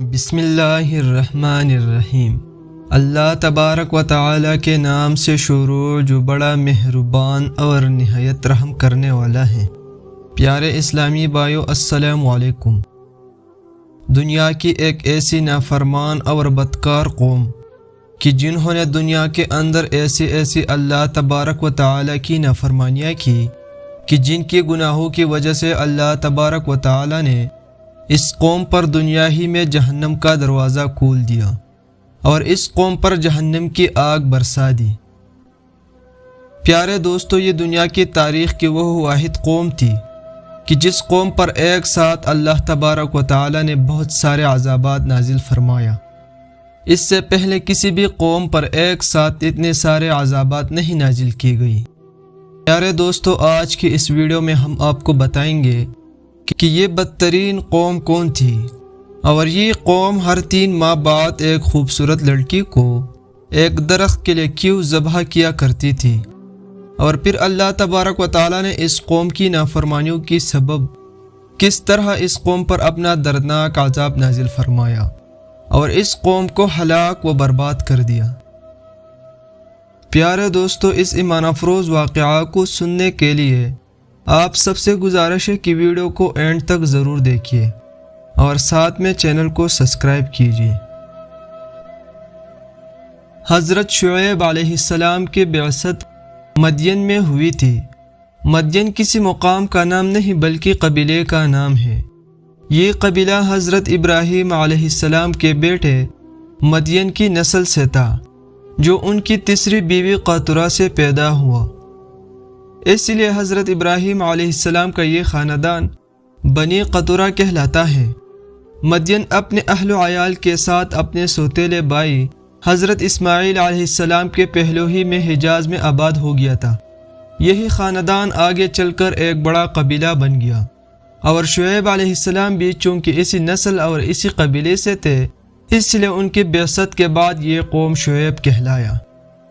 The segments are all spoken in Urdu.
بسم اللہ الرحمن الرحیم۔ اللہ تبارک و تعالی کے نام سے شروع جو بڑا مہربان اور نہایت رحم کرنے والا ہے۔ پیارے اسلامی بھائیو، السلام علیکم۔ دنیا کی ایک ایسی نافرمان اور بدکار قوم کہ جنہوں نے دنیا کے اندر ایسی اللہ تبارک و تعالی کی نافرمانیاں کی کہ جن کی گناہوں کی وجہ سے اللہ تبارک و تعالی نے اس قوم پر دنیا ہی میں جہنم کا دروازہ کھول دیا اور اس قوم پر جہنم کی آگ برسا دی۔ پیارے دوستو، یہ دنیا کی تاریخ کی وہ واحد قوم تھی کہ جس قوم پر ایک ساتھ اللہ تبارک و تعالی نے بہت سارے عذابات نازل فرمایا۔ اس سے پہلے کسی بھی قوم پر ایک ساتھ اتنے سارے عذابات نہیں نازل کی گئی۔ پیارے دوستو، آج کی اس ویڈیو میں ہم آپ کو بتائیں گے کہ یہ بدترین قوم کون تھی، اور یہ قوم ہر 3 ماہ بعد ایک خوبصورت لڑکی کو ایک درخت کے لیے کیوں ذبح کیا کرتی تھی، اور پھر اللہ تبارک و تعالی نے اس قوم کی نافرمانیوں کی سبب کس طرح اس قوم پر اپنا دردناک عذاب نازل فرمایا اور اس قوم کو ہلاک و برباد کر دیا۔ پیارے دوستو، اس ایمان افروز واقعہ کو سننے کے لیے آپ سب سے گزارش ہے کہ ویڈیو کو اینڈ تک ضرور دیکھیے اور ساتھ میں چینل کو سبسکرائب کیجیے۔ حضرت شعیب علیہ السلام کی بعثت مدین میں ہوئی تھی۔ مدین کسی مقام کا نام نہیں بلکہ قبیلے کا نام ہے۔ یہ قبیلہ حضرت ابراہیم علیہ السلام کے بیٹے مدین کی نسل سے تھا، جو ان کی تیسری بیوی قطرہ سے پیدا ہوا۔ اس لیے حضرت ابراہیم علیہ السلام کا یہ خاندان بنی قطرہ کہلاتا ہے۔ مدین اپنے اہل و عیال کے ساتھ اپنے سوتیلے بھائی حضرت اسماعیل علیہ السلام کے پہلو ہی میں حجاز میں آباد ہو گیا تھا۔ یہی خاندان آگے چل کر ایک بڑا قبیلہ بن گیا، اور شعیب علیہ السلام بھی چونکہ اسی نسل اور اسی قبیلے سے تھے، اس لیے ان کی بعثت کے بعد یہ قوم شعیب کہلایا۔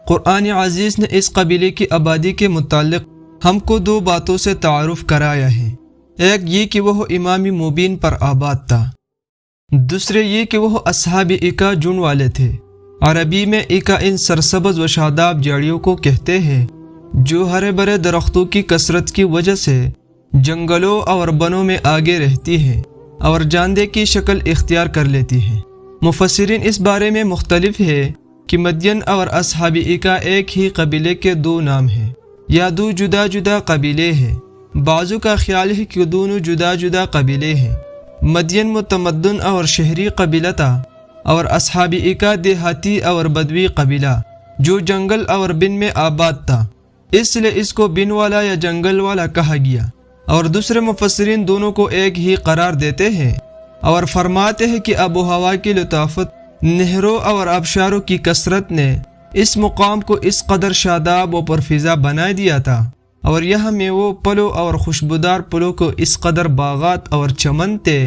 قرآن عزیز نے اس قبیلے کی آبادی کے متعلق ہم کو 2 باتوں سے تعارف کرایا ہے۔ ایک یہ کہ وہ امام مبین پر آباد تھا، دوسرے یہ کہ وہ اصحاب ایکا جن والے تھے۔ عربی میں ایکا ان سرسبز و شاداب جھاڑیوں کو کہتے ہیں جو ہرے بھرے درختوں کی کثرت کی وجہ سے جنگلوں اور بنوں میں آگے رہتی ہے اور جاندے کی شکل اختیار کر لیتی ہے۔ مفسرین اس بارے میں مختلف ہے کہ مدین اور اصحاب ایکا ایک ہی قبیلے کے 2 نام ہیں یا 2 جدا جدا قبیلے ہیں۔ بعضوں کا خیال ہے کہ دونوں جدا جدا قبیلے ہیں۔ مدین متمدن اور شہری قبیلہ تھا، اور اصحاب ایکا دیہاتی اور بدوی قبیلہ جو جنگل اور بن میں آباد تھا، اس لیے اس کو بن والا یا جنگل والا کہا گیا۔ اور دوسرے مفسرین دونوں کو ایک ہی قرار دیتے ہیں اور فرماتے ہیں کہ آب و ہوا کی لطافت، نہروں اور آبشاروں کی کثرت نے اس مقام کو اس قدر شاداب و پرفیزا بنا دیا تھا، اور یہاں میں وہ پلوں اور خوشبودار پلوں کو اس قدر باغات اور چمن تھے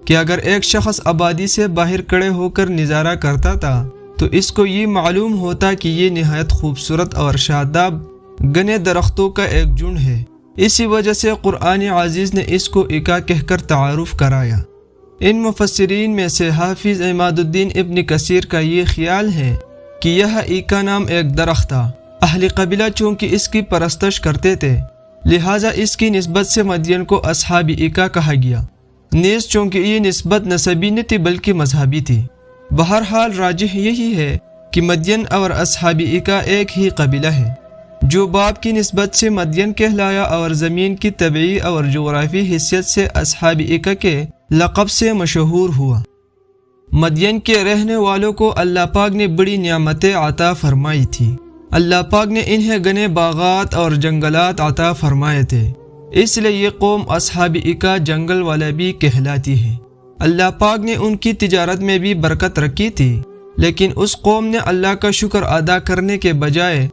کہ اگر ایک شخص آبادی سے باہر کھڑے ہو کر نظارہ کرتا تھا تو اس کو یہ معلوم ہوتا کہ یہ نہایت خوبصورت اور شاداب گھنے درختوں کا ایک جھنڈ ہے۔ اسی وجہ سے قرآن عزیز نے اس کو ایکا کہہ کر تعارف کرایا۔ ان مفسرین میں سے حافظ عماد الدین ابن کثیر کا یہ خیال ہے کہ یہ ایکا نام ایک درخت تھا۔ اہل قبیلہ چونکہ اس کی پرستش کرتے تھے، لہٰذا اس کی نسبت سے مدین کو اصحاب ایکا کہا گیا، نیز چونکہ یہ نسبت نسبی نہیں تھی بلکہ مذہبی تھی۔ بہرحال راجح یہی ہے کہ مدین اور اصحاب ایکا ایک ہی قبیلہ ہے، جو باپ کی نسبت سے مدین کہلایا اور زمین کی طبعی اور جغرافی حیثیت سے اصحاب ایکا کے لقب سے مشہور ہوا۔ مدین کے رہنے والوں کو اللہ پاک نے بڑی نعمتیں عطا فرمائی تھی۔ اللہ پاک نے انہیں گھنے باغات اور جنگلات عطا فرمائے تھے، اس لیے یہ قوم اصحاب ایکا جنگل والا بھی کہلاتی ہے۔ اللہ پاک نے ان کی تجارت میں بھی برکت رکھی تھی، لیکن اس قوم نے اللہ کا شکر ادا کرنے کے بجائے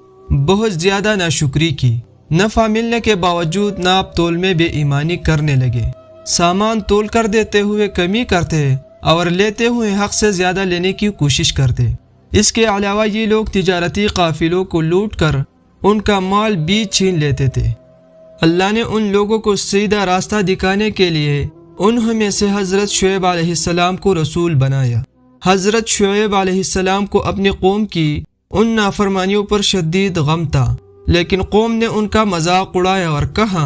بہت زیادہ ناشکری کی۔ نفع ملنے کے باوجود ناپ تول میں بے ایمانی کرنے لگے، سامان تول کر دیتے ہوئے کمی کرتے اور لیتے ہوئے حق سے زیادہ لینے کی کوشش کرتے۔ اس کے علاوہ یہ لوگ تجارتی قافلوں کو لوٹ کر ان کا مال بھی چھین لیتے تھے۔ اللہ نے ان لوگوں کو سیدھا راستہ دکھانے کے لیے انہوں میں سے حضرت شعیب علیہ السلام کو رسول بنایا۔ حضرت شعیب علیہ السلام کو اپنی قوم کی ان نافرمانیوں پر شدید غم تھا، لیکن قوم نے ان کا مذاق اڑایا اور کہا،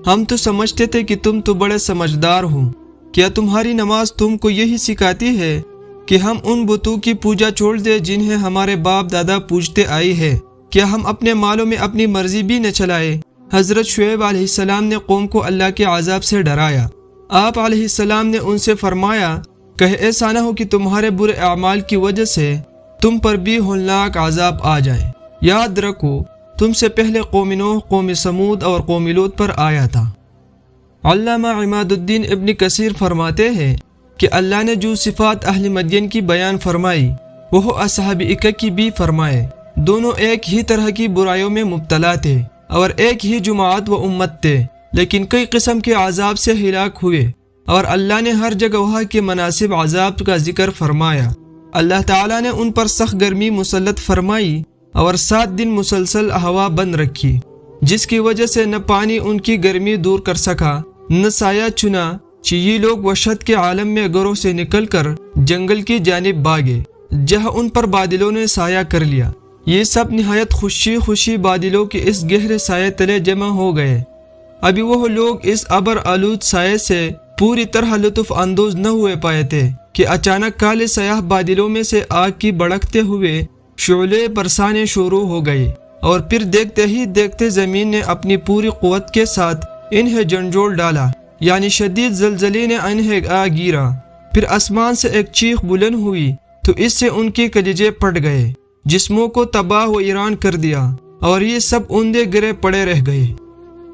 ہم تو سمجھتے تھے کہ تم تو بڑے سمجھدار ہو، کیا تمہاری نماز تم کو یہی سکھاتی ہے کہ ہم ان بتوں کی پوجا چھوڑ دیں جنہیں ہمارے باپ دادا پوجتے آئی ہے؟ کیا ہم اپنے مالوں میں اپنی مرضی بھی نہ چلائے؟ حضرت شعیب علیہ السلام نے قوم کو اللہ کے عذاب سے ڈرایا۔ آپ علیہ السلام نے ان سے فرمایا کہ ایسا نہ ہو کہ تمہارے برے اعمال کی وجہ سے تم پر بھی ہولناک عذاب آ جائے۔ یاد رکھو تم سے پہلے قوم نوح، قوم سمود اور قوم لوط پر آیا تھا۔ علامہ عماد الدین ابن کثیر فرماتے ہیں کہ اللہ نے جو صفات اہل مدین کی بیان فرمائی وہ اصحاب ایکہ کی بھی فرمائے۔ دونوں ایک ہی طرح کی برائیوں میں مبتلا تھے اور ایک ہی جماعت و امت تھے، لیکن کئی قسم کے عذاب سے ہلاک ہوئے، اور اللہ نے ہر جگہ وہاں کے مناسب عذاب کا ذکر فرمایا۔ اللہ تعالیٰ نے ان پر سخت گرمی مسلط فرمائی اور 7 دن مسلسل ہوا بند رکھی، جس کی وجہ سے نہ پانی ان کی گرمی دور کر سکا نہ سایہ چنا، یہ لوگ وحشت کے عالم میں گھروں سے نکل کر جنگل کی جانب بھاگے جہاں ان پر بادلوں نے سایہ کر لیا۔ یہ سب نہایت خوشی بادلوں کے اس گہرے سائے تلے جمع ہو گئے۔ ابھی وہ لوگ اس ابر آلود سائے سے پوری طرح لطف اندوز نہ ہوئے پائے تھے کہ اچانک کالے سیاہ بادلوں میں سے آگ کی بڑکتے ہوئے شعلے برسانے شروع ہو گئے، اور پھر دیکھتے ہی دیکھتے زمین نے اپنی پوری قوت کے ساتھ انہیں جھنجھوڑ ڈالا، یعنی شدید زلزلے نے انہیں آ گیرا۔ پھر آسمان سے ایک چیخ بلند ہوئی تو اس سے ان کے کلیجے پھٹ گئے، جسموں کو تباہ و ویران کر دیا، اور یہ سب اوندے گرے پڑے رہ گئے۔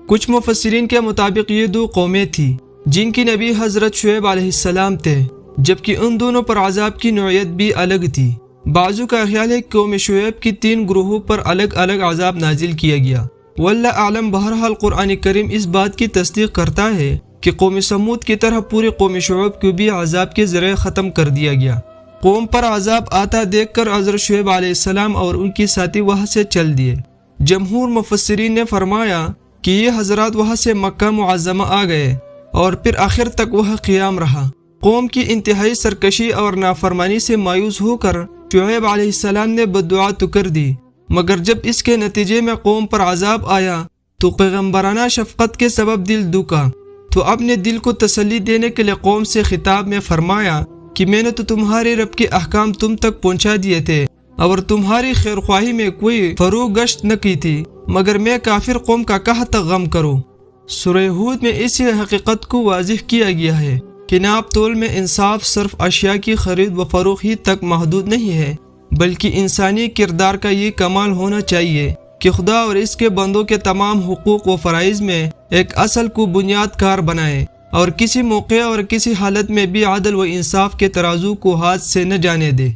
کچھ مفسرین کے مطابق یہ 2 قومیں تھیں جن کی نبی حضرت شعیب علیہ السلام تھے، جبکہ ان دونوں پر عذاب کی نوعیت بھی الگ تھی۔ بعضوں کا خیال ہے کہ قوم شعیب کی 3 گروہوں پر الگ الگ عذاب نازل کیا گیا، واللہ اعلم۔ بہرحال قرآن کریم اس بات کی تصدیق کرتا ہے کہ قوم سمود کی طرح پوری قوم شعیب کو بھی عذاب کے ذریعے ختم کر دیا گیا۔ قوم پر عذاب آتا دیکھ کر حضرت شعیب علیہ السلام اور ان کی ساتھی وہاں سے چل دیے۔ جمہور مفسرین نے فرمایا کہ یہ حضرات وہاں سے مکہ معظمہ آ گئے اور پھر آخر تک وہ قیام رہا۔ قوم کی انتہائی سرکشی اور نافرمانی سے مایوس ہو کر شعیب علیہ السلام نے بددعا تو کر دی، مگر جب اس کے نتیجے میں قوم پر عذاب آیا تو پیغمبرانہ شفقت کے سبب دل دکھا، تو اپنے دل کو تسلی دینے کے لیے قوم سے خطاب میں فرمایا کہ میں نے تو تمہارے رب کے احکام تم تک پہنچا دیے تھے اور تمہاری خیرخواہی میں کوئی فروگشت نہ کی تھی، مگر میں کافر قوم کا کہاں تک غم کروں۔ سورہ ہود میں اسی حقیقت کو واضح کیا گیا ہے کہ ناپ تول میں انصاف صرف اشیاء کی خرید و فروخت ہی تک محدود نہیں ہے، بلکہ انسانی کردار کا یہ کمال ہونا چاہیے کہ خدا اور اس کے بندوں کے تمام حقوق و فرائض میں ایک اصل کو بنیاد کار بنائے، اور کسی موقع اور کسی حالت میں بھی عدل و انصاف کے ترازو کو ہاتھ سے نہ جانے دے۔